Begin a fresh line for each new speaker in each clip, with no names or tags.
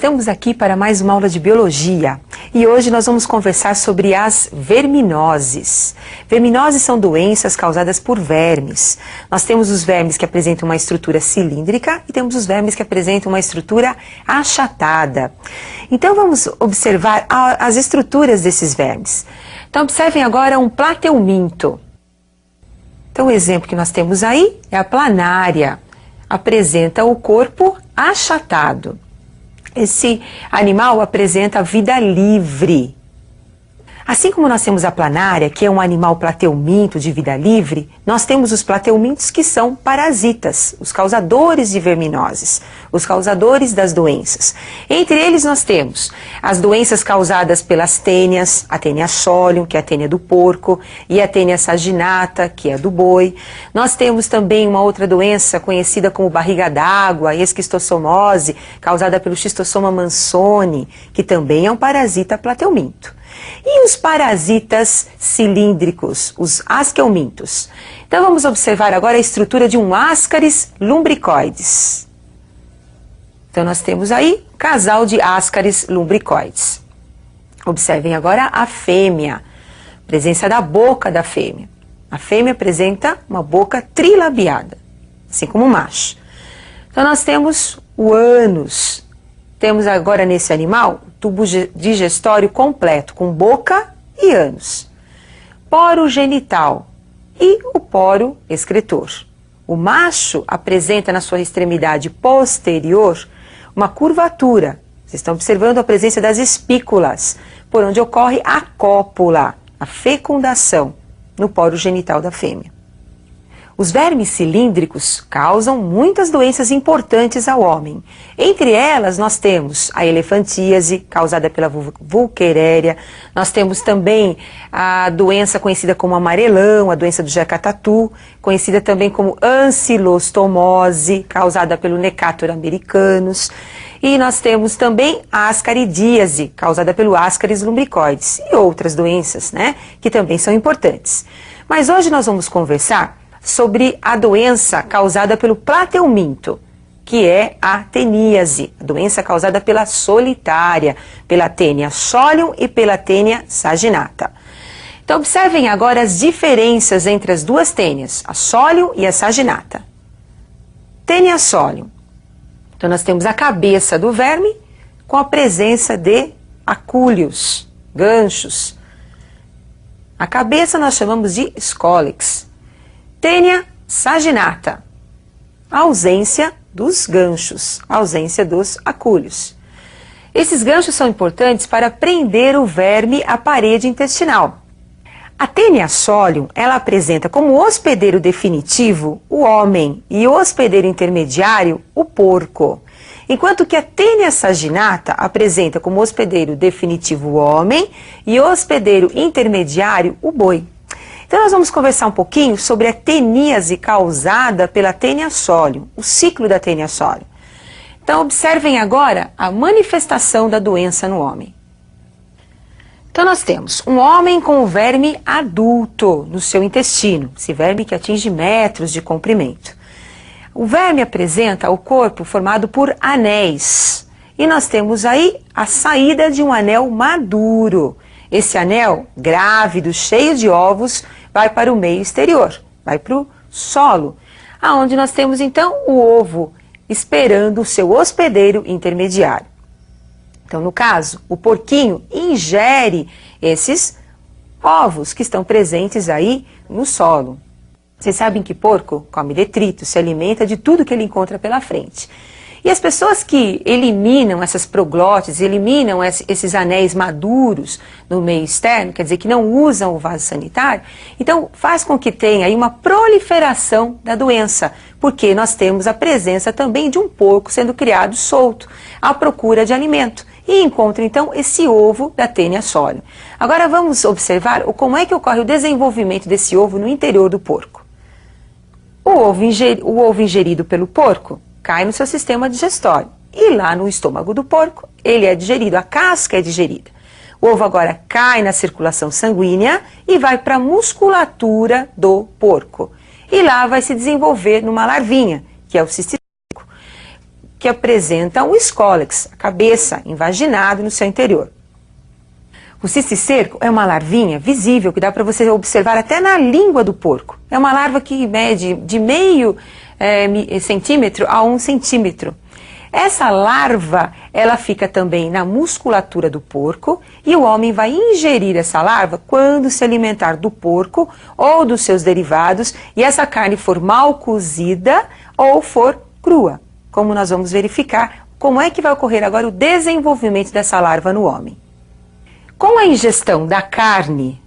estamos aqui para mais uma aula de biologia e hoje nós vamos conversar sobre as verminoses. Verminoses são doenças causadas por vermes. Nós temos os vermes que apresentam uma estrutura cilíndrica e temos os vermes que apresentam uma estrutura achatada. Então vamos observar as estruturas desses vermes. Então observem agora um plateuminto. Então o exemplo que nós temos aí é a planária. Apresenta o corpo achatado. Esse animal apresenta vida livre. Assim como nós temos a planária, que é um animal plateuminto de vida livre, nós temos os plateumintos que são parasitas, os causadores de verminoses, os causadores das doenças. Entre eles nós temos as doenças causadas pelas tênias, a tênia solium, que é a tênia do porco, e a tênia saginata, que é a do boi. Nós temos também uma outra doença conhecida como barriga d'água, a esquistossomose, causada pelo Schistosoma mansoni, que também é um parasita plateuminto. E os parasitas cilíndricos, os asqueumintos. Então vamos observar agora a estrutura de um Ascaris lumbricoides. Então nós temos aí um casal de Ascaris lumbricoides. Observem agora a fêmea, presença da boca da fêmea. A fêmea apresenta uma boca trilabiada, assim como o macho. Então nós temos o ânus. Temos agora nesse animal o tubo digestório completo, com boca e ânus. Poro genital e o poro excretor. O macho apresenta na sua extremidade posterior uma curvatura. Vocês estão observando a presença das espículas, por onde ocorre a cópula, a fecundação, no poro genital da fêmea. Os vermes cilíndricos causam muitas doenças importantes ao homem. Entre elas nós temos a elefantíase, causada pela Wolkeria. Nós temos também a doença conhecida como amarelão, a doença do Jacatatu, conhecida também como ancilostomose, causada pelo Necator americanus. E nós temos também a ascaridíase, causada pelo Ascaris lumbricoides, e outras doenças, né, que também são importantes. Mas hoje nós vamos conversar sobre a doença causada pelo plateuminto, que é a teníase, a doença causada pela solitária, pela tênia solium e pela tênia saginata. Então observem agora as diferenças entre as duas tênias, a solium e a saginata. Tênia solium. Então nós temos a cabeça do verme com a presença de acúlios, ganchos. A cabeça nós chamamos de scolex. Tênia saginata, a ausência dos ganchos, a ausência dos acúlios. Esses ganchos são importantes para prender o verme à parede intestinal. A tênia solium, ela apresenta como hospedeiro definitivo o homem e o hospedeiro intermediário o porco, enquanto que a tênia saginata apresenta como hospedeiro definitivo o homem e hospedeiro intermediário o boi. Então nós vamos conversar um pouquinho sobre a teníase causada pela tênia solium, o ciclo da tênia solium. Então observem agora a manifestação da doença no homem. Então nós temos um homem com o verme adulto no seu intestino, esse verme que atinge metros de comprimento. O verme apresenta o corpo formado por anéis e nós temos aí a saída de um anel maduro. Esse anel, grávido, cheio de ovos, vai para o meio exterior, vai para o solo, aonde nós temos então o ovo esperando o seu hospedeiro intermediário. Então, no caso, o porquinho ingere esses ovos que estão presentes aí no solo. Vocês sabem que porco come detritos, se alimenta de tudo que ele encontra pela frente. E as pessoas que eliminam essas proglótides, eliminam esses anéis maduros no meio externo, quer dizer, que não usam o vaso sanitário, então faz com que tenha aí uma proliferação da doença, porque nós temos a presença também de um porco sendo criado solto, à procura de alimento, e encontra então esse ovo da tênia solium. Agora vamos observar como é que ocorre o desenvolvimento desse ovo no interior do porco. O ovo ingerido pelo porco cai no seu sistema digestório. E lá no estômago do porco, ele é digerido, a casca é digerida. O ovo agora cai na circulação sanguínea e vai para a musculatura do porco. E lá vai se desenvolver numa larvinha, que é o cistítico, que apresenta o escólex, a cabeça, invaginado no seu interior. O cisticerco é uma larvinha visível que dá para você observar até na língua do porco. É uma larva que mede de meio centímetro a 1 centímetro. Essa larva, ela fica também na musculatura do porco e o homem vai ingerir essa larva quando se alimentar do porco ou dos seus derivados e essa carne for mal cozida ou for crua. Como nós vamos verificar, como é que vai ocorrer agora o desenvolvimento dessa larva no homem. Com a ingestão da carne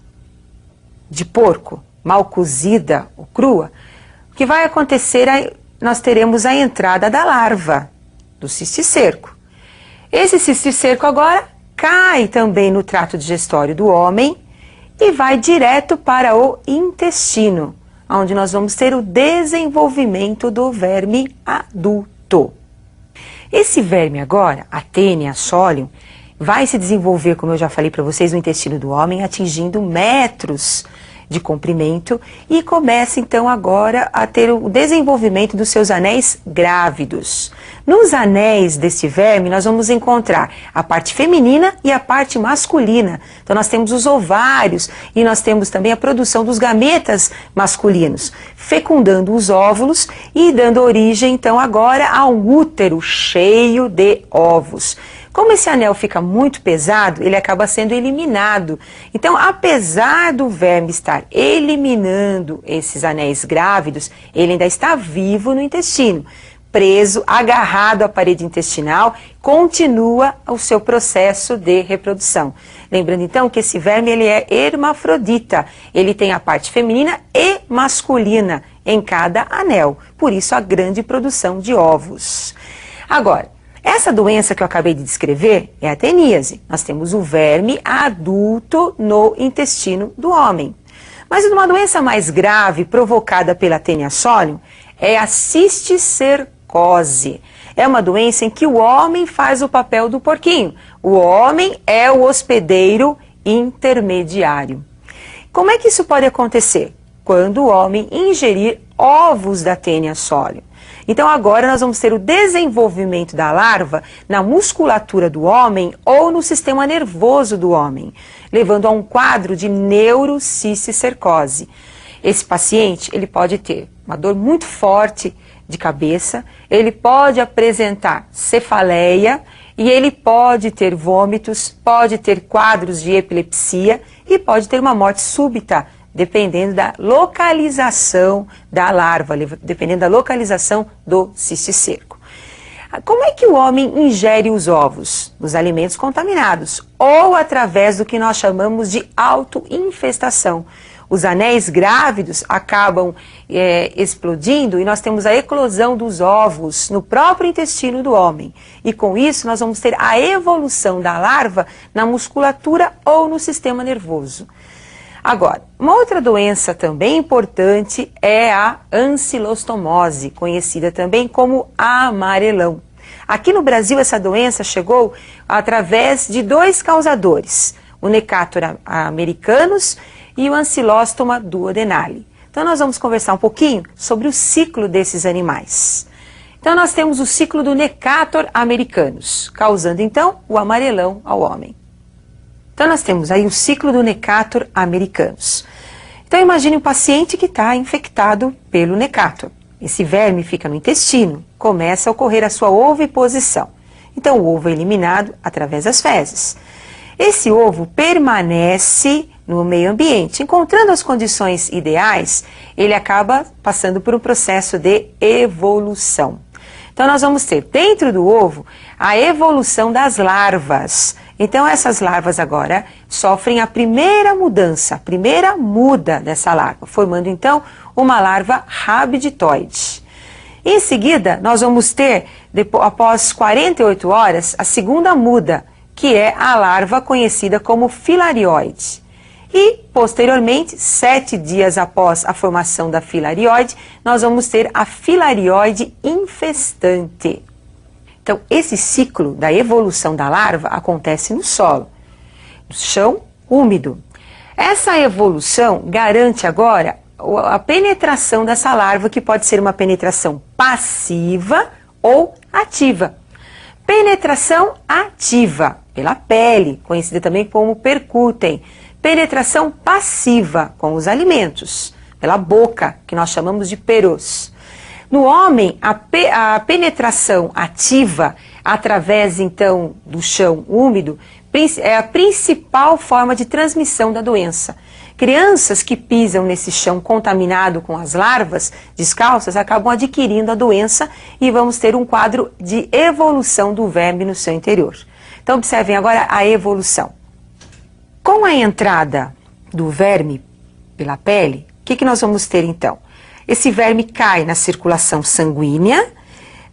de porco, mal cozida ou crua, o que vai acontecer é nós teremos a entrada da larva do cisticerco. Esse cisticerco agora cai também no trato digestório do homem e vai direto para o intestino, onde nós vamos ter o desenvolvimento do verme adulto. Esse verme agora, a Taenia solium, vai se desenvolver, como eu já falei para vocês, no intestino do homem, atingindo metros de comprimento e começa então agora a ter o desenvolvimento dos seus anéis grávidos. Nos anéis desse verme nós vamos encontrar a parte feminina e a parte masculina. Então nós temos os ovários e nós temos também a produção dos gametas masculinos, fecundando os óvulos e dando origem então agora a um útero cheio de ovos. Como esse anel fica muito pesado, ele acaba sendo eliminado. Então, apesar do verme estar eliminando esses anéis grávidos, ele ainda está vivo no intestino, preso, agarrado à parede intestinal, continua o seu processo de reprodução. Lembrando então que esse verme ele é hermafrodita, ele tem a parte feminina e masculina em cada anel, por isso a grande produção de ovos. Agora, essa doença que eu acabei de descrever é a teníase. Nós temos o verme adulto no intestino do homem. Mas uma doença mais grave provocada pela Taenia solium é a cisticercose. É uma doença em que o homem faz o papel do porquinho. O homem é o hospedeiro intermediário. Como é que isso pode acontecer? Quando o homem ingerir ovos da Taenia solium. Então agora nós vamos ter o desenvolvimento da larva na musculatura do homem ou no sistema nervoso do homem, levando a um quadro de neurocisticercose. Esse paciente, ele pode ter uma dor muito forte de cabeça, ele pode apresentar cefaleia e ele pode ter vômitos, pode ter quadros de epilepsia e pode ter uma morte súbita, dependendo da localização da larva, dependendo da localização do cisticerco. Como é que o homem ingere os ovos? Nos alimentos contaminados, ou através do que nós chamamos de autoinfestação. Os anéis grávidos acabam explodindo e nós temos a eclosão dos ovos no próprio intestino do homem. E com isso nós vamos ter a evolução da larva na musculatura ou no sistema nervoso. Agora, uma outra doença também importante é a ancilostomose, conhecida também como amarelão. Aqui no Brasil essa doença chegou através de dois causadores, o Necator americanus e o Ancylostoma duodenale. Então nós vamos conversar um pouquinho sobre o ciclo desses animais. Então nós temos o ciclo do Necator americanus, causando então o amarelão ao homem. Então nós temos aí o ciclo do Necator americanus. Então imagine um paciente que está infectado pelo Necator. Esse verme fica no intestino, começa a ocorrer a sua oviposição. Então o ovo é eliminado através das fezes. Esse ovo permanece no meio ambiente. Encontrando as condições ideais, ele acaba passando por um processo de evolução. Então nós vamos ter dentro do ovo a evolução das larvas. Então essas larvas agora sofrem a primeira mudança, a primeira muda dessa larva, formando então uma larva rabditoide. Em seguida, nós vamos ter, após 48 horas, a segunda muda, que é a larva conhecida como filarioide. E, posteriormente, 7 dias após a formação da filarioide, nós vamos ter a filarioide infestante. Então, esse ciclo da evolução da larva acontece no solo, no chão úmido. Essa evolução garante agora a penetração dessa larva, que pode ser uma penetração passiva ou ativa. Penetração ativa, pela pele, conhecida também como percutem. Penetração passiva, com os alimentos, pela boca, que nós chamamos de peros. No homem, a penetração ativa, através então do chão úmido, é a principal forma de transmissão da doença. Crianças que pisam nesse chão contaminado com as larvas descalças acabam adquirindo a doença e vamos ter um quadro de evolução do verme no seu interior. Então observem agora a evolução. Com a entrada do verme pela pele, o que nós vamos ter então? Esse verme cai na circulação sanguínea,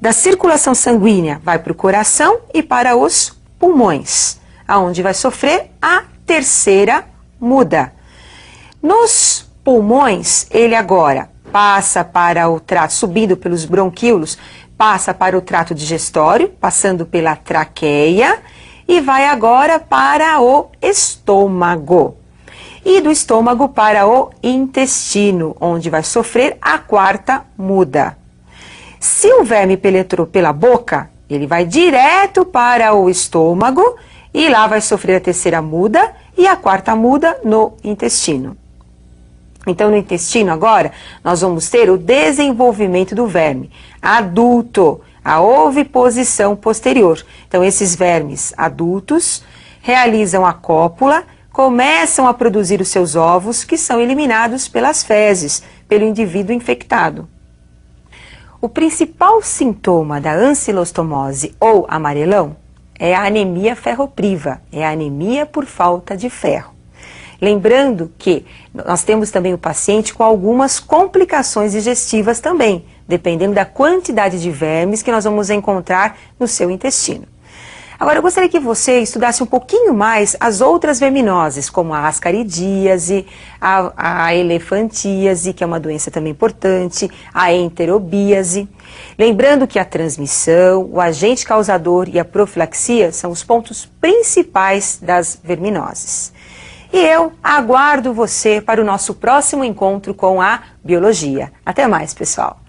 da circulação sanguínea vai para o coração e para os pulmões, aonde vai sofrer a terceira muda. Nos pulmões, ele agora passa para o trato, subindo pelos bronquíolos, passa para o trato digestório, passando pela traqueia e vai agora para o estômago. E do estômago para o intestino, onde vai sofrer a quarta muda. Se o verme penetrou pela boca, ele vai direto para o estômago e lá vai sofrer a terceira muda e a quarta muda no intestino. Então, no intestino agora, nós vamos ter o desenvolvimento do verme adulto, a oviposição posterior. Então, esses vermes adultos realizam a cópula, começam a produzir os seus ovos, que são eliminados pelas fezes, pelo indivíduo infectado. O principal sintoma da ancilostomose ou amarelão é a anemia ferropriva, é a anemia por falta de ferro. Lembrando que nós temos também o paciente com algumas complicações digestivas também, dependendo da quantidade de vermes que nós vamos encontrar no seu intestino. Agora, eu gostaria que você estudasse um pouquinho mais as outras verminoses, como a ascaridíase, a elefantíase, que é uma doença também importante, a enterobíase. Lembrando que a transmissão, o agente causador e a profilaxia são os pontos principais das verminoses. E eu aguardo você para o nosso próximo encontro com a biologia. Até mais, pessoal!